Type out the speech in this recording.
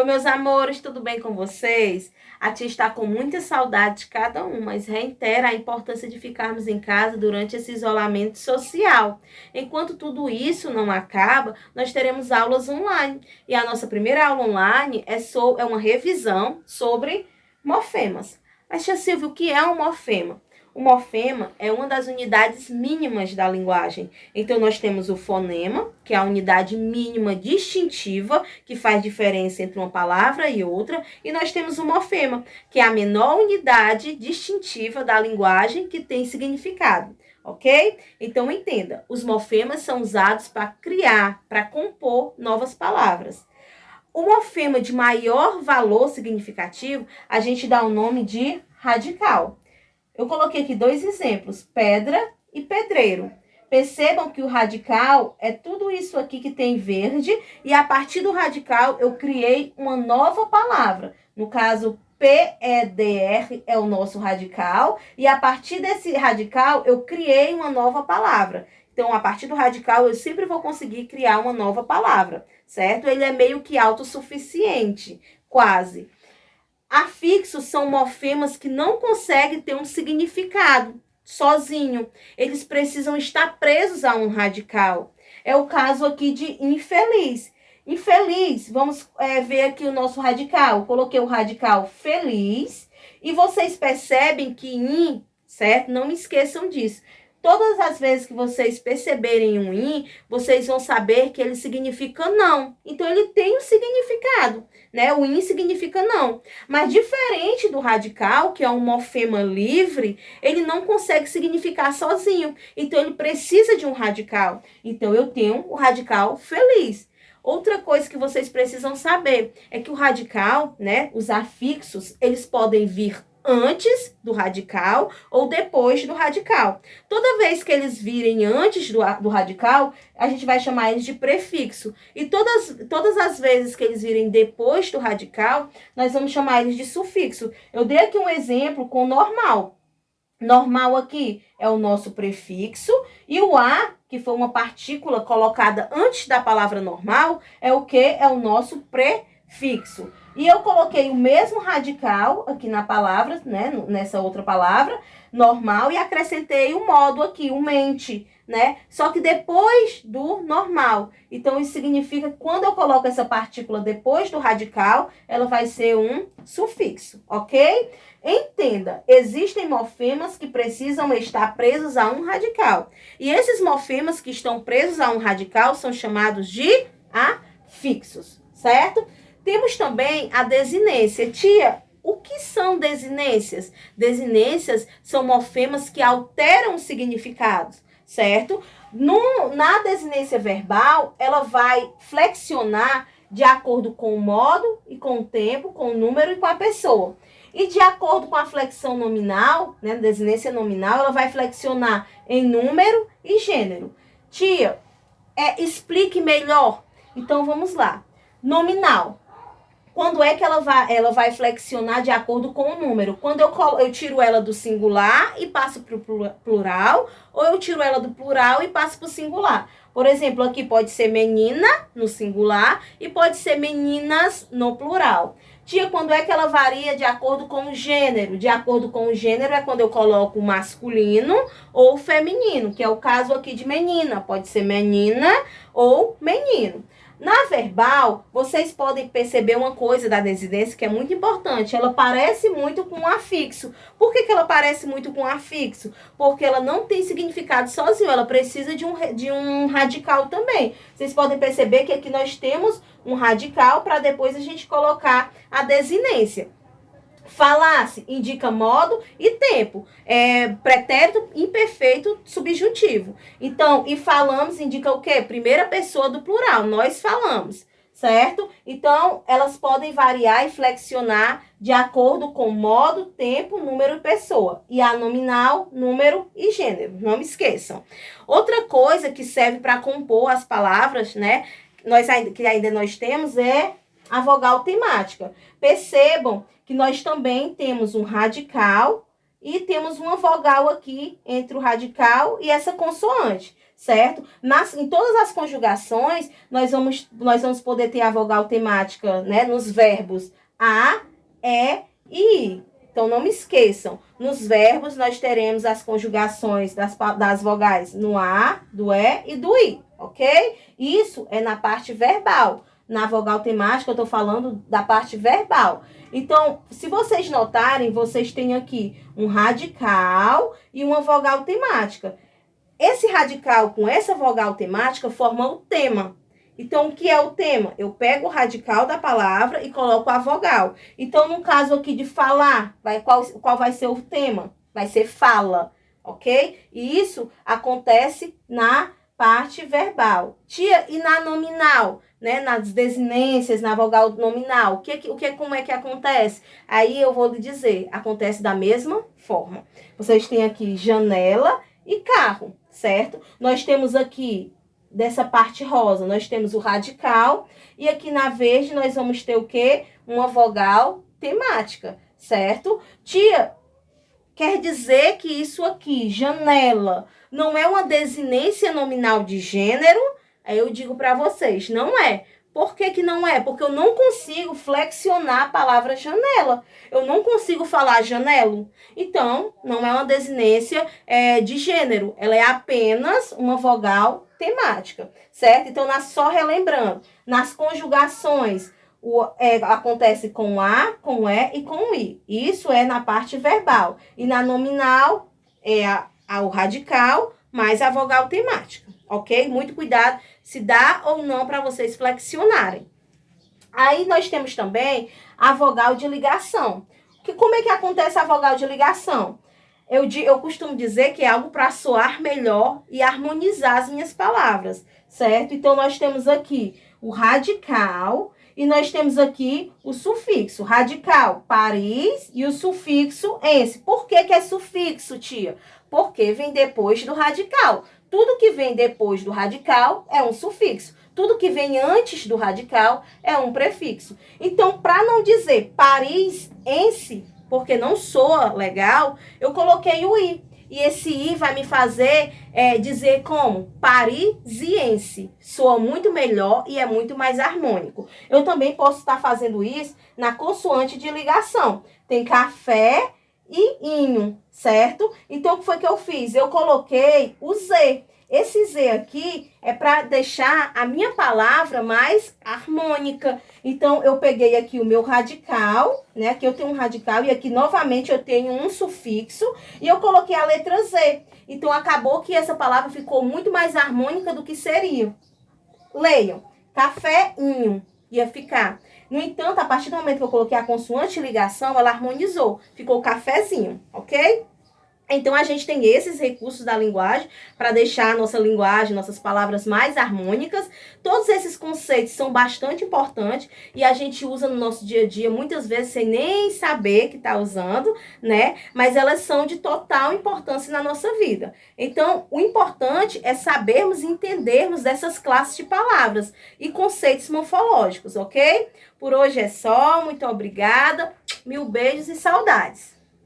meus amores, tudo bem com vocês? A tia está com muita saudade de cada um, mas reitera a importância de ficarmos em casa durante esse isolamento social. Enquanto tudo isso não acaba, nós teremos aulas online. E a nossa primeira aula online é uma revisão sobre morfemas. Mas, tia Silvia, o que é um morfema? O morfema é uma das unidades mínimas da linguagem. Então, nós temos o fonema, que é a unidade mínima distintiva, que faz diferença entre uma palavra e outra, e nós temos o morfema, que é a menor unidade distintiva da linguagem que tem significado, ok? Então, entenda, os morfemas são usados para criar, para compor novas palavras. O morfema de maior valor significativo, a gente dá o nome de radical. Eu coloquei aqui dois exemplos, pedra e pedreiro. Percebam que o radical é tudo isso aqui que tem verde, e a partir do radical eu criei uma nova palavra. No caso, PEDR é o nosso radical, e a partir desse radical eu criei uma nova palavra. Então, a partir do radical eu sempre vou conseguir criar uma nova palavra, certo? Ele é meio que autossuficiente, quase. Afixos são morfemas que não conseguem ter um significado sozinho. Eles precisam estar presos a um radical. É o caso aqui de infeliz. Infeliz, vamos ver aqui o nosso radical. Eu coloquei o radical feliz e vocês percebem que certo? Não me esqueçam disso. Todas as vezes que vocês perceberem um in, vocês vão saber que ele significa não. Então, ele tem um significado, né? O in significa não. Mas, diferente do radical, que é um morfema livre, ele não consegue significar sozinho. Então, ele precisa de um radical. Então, eu tenho o radical feliz. Outra coisa que vocês precisam saber é que o radical, né? Os afixos, eles podem vir antes do radical ou depois do radical. Toda vez que eles virem antes do radical, a gente vai chamar eles de prefixo. E todas as vezes que eles virem depois do radical, nós vamos chamar eles de sufixo. Eu dei aqui um exemplo com normal. Normal aqui é o nosso prefixo, e o a, que foi uma partícula colocada antes da palavra normal, é o que? É o nosso prefixo. E eu coloquei o mesmo radical aqui na palavra, né, nessa outra palavra, normal, e acrescentei o modo aqui, o mente, né? Só que depois do normal. Então, isso significa que quando eu coloco essa partícula depois do radical, ela vai ser um sufixo, ok? Entenda, existem morfemas que precisam estar presos a um radical. E esses morfemas que estão presos a um radical são chamados de afixos, certo? Temos também a desinência. Tia, o que são desinências? Desinências são morfemas que alteram os significados, certo? Na desinência verbal, ela vai flexionar de acordo com o modo e com o tempo, com o número e com a pessoa. E de acordo com a flexão nominal, né, desinência nominal, ela vai flexionar em número e gênero. Tia, explique melhor. Então, vamos lá. Nominal. Quando é que ela vai flexionar de acordo com o número? Quando eu tiro ela do singular e passo para o plural, ou eu tiro ela do plural e passo para o singular? Por exemplo, aqui pode ser menina no singular e pode ser meninas no plural. Tia, quando é que ela varia de acordo com o gênero? De acordo com o gênero é quando eu coloco masculino ou feminino, que é o caso aqui de menina. Pode ser menina ou menino. Na verbal, vocês podem perceber uma coisa da desinência que é muito importante. Ela parece muito com um afixo. Por que ela parece muito com um afixo? Porque ela não tem significado sozinho. Ela precisa de um radical também. Vocês podem perceber que aqui nós temos um radical para depois a gente colocar a desinência. Falar-se indica modo e tempo. Pretérito imperfeito subjuntivo. Então, e falamos indica o quê? Primeira pessoa do plural. Nós falamos, certo? Então, elas podem variar e flexionar de acordo com modo, tempo, número e pessoa. E a nominal, número e gênero. Não me esqueçam. Outra coisa que serve para compor as palavras, né? Que ainda nós temos é a vogal temática. Percebam que nós também temos um radical e temos uma vogal aqui entre o radical e essa consoante. certo? Em todas as conjugações, nós vamos poder ter a vogal temática, né, nos verbos a, e e i. Então, não me esqueçam, nos verbos nós teremos as conjugações das vogais no a, do e e do i, ok? Isso é na parte verbal. Na vogal temática, eu estou falando da parte verbal. Então, se vocês notarem, vocês têm aqui um radical e uma vogal temática. Esse radical com essa vogal temática forma o tema. Então, o que é o tema? Eu pego o radical da palavra e coloco a vogal. Então, no caso aqui de falar, qual vai ser o tema? Vai ser fala, ok? E isso acontece na parte verbal. Tia, e na nominal? Né? Nas desinências, na vogal nominal, como é que acontece? Aí eu vou lhe dizer, acontece da mesma forma. Vocês têm aqui janela e carro, certo? Nós temos aqui, dessa parte rosa, nós temos o radical, e aqui na verde nós vamos ter o quê? Uma vogal temática, certo? Tia, quer dizer que isso aqui, janela, não é uma desinência nominal de gênero? Aí eu digo para vocês, não é. Por que não é? Porque eu não consigo flexionar a palavra janela. Eu não consigo falar janelo. Então, não é uma desinência de gênero. Ela é apenas uma vogal temática, certo? Então, só relembrando, nas conjugações, acontece com a, com e e com i. Isso é na parte verbal. E na nominal, é o radical mais a vogal temática, ok? Muito cuidado se dá ou não para vocês flexionarem. Aí nós temos também a vogal de ligação. Como é que acontece a vogal de ligação? Eu costumo dizer que é algo para soar melhor e harmonizar as minhas palavras, certo? Então, nós temos aqui o radical e nós temos aqui o sufixo. Radical, Paris, e o sufixo, ense. Por que é sufixo, tia? Porque vem depois do radical. Tudo que vem depois do radical é um sufixo. Tudo que vem antes do radical é um prefixo. Então, para não dizer parisiense, porque não soa legal, eu coloquei o i. E esse i vai me fazer dizer como? Parisiense. Soa muito melhor e é muito mais harmônico. Eu também posso estar fazendo isso na consoante de ligação. Tem café e inho, certo? Então, o que foi que eu fiz? Eu coloquei o Z. Esse Z aqui é para deixar a minha palavra mais harmônica. Então, eu peguei aqui o meu radical, né? Aqui eu tenho um radical e aqui novamente eu tenho um sufixo e eu coloquei a letra Z. Então, acabou que essa palavra ficou muito mais harmônica do que seria. Leiam. Caféinho ia ficar. No entanto, a partir do momento que eu coloquei a consoante ligação, ela harmonizou. Ficou cafezinho, ok? Então, a gente tem esses recursos da linguagem para deixar a nossa linguagem, nossas palavras mais harmônicas. Todos esses conceitos são bastante importantes e a gente usa no nosso dia a dia, muitas vezes sem nem saber que está usando, né? Mas elas são de total importância na nossa vida. Então, o importante é sabermos e entendermos dessas classes de palavras e conceitos morfológicos, ok? Por hoje é só. Muito obrigada. Mil beijos e saudades.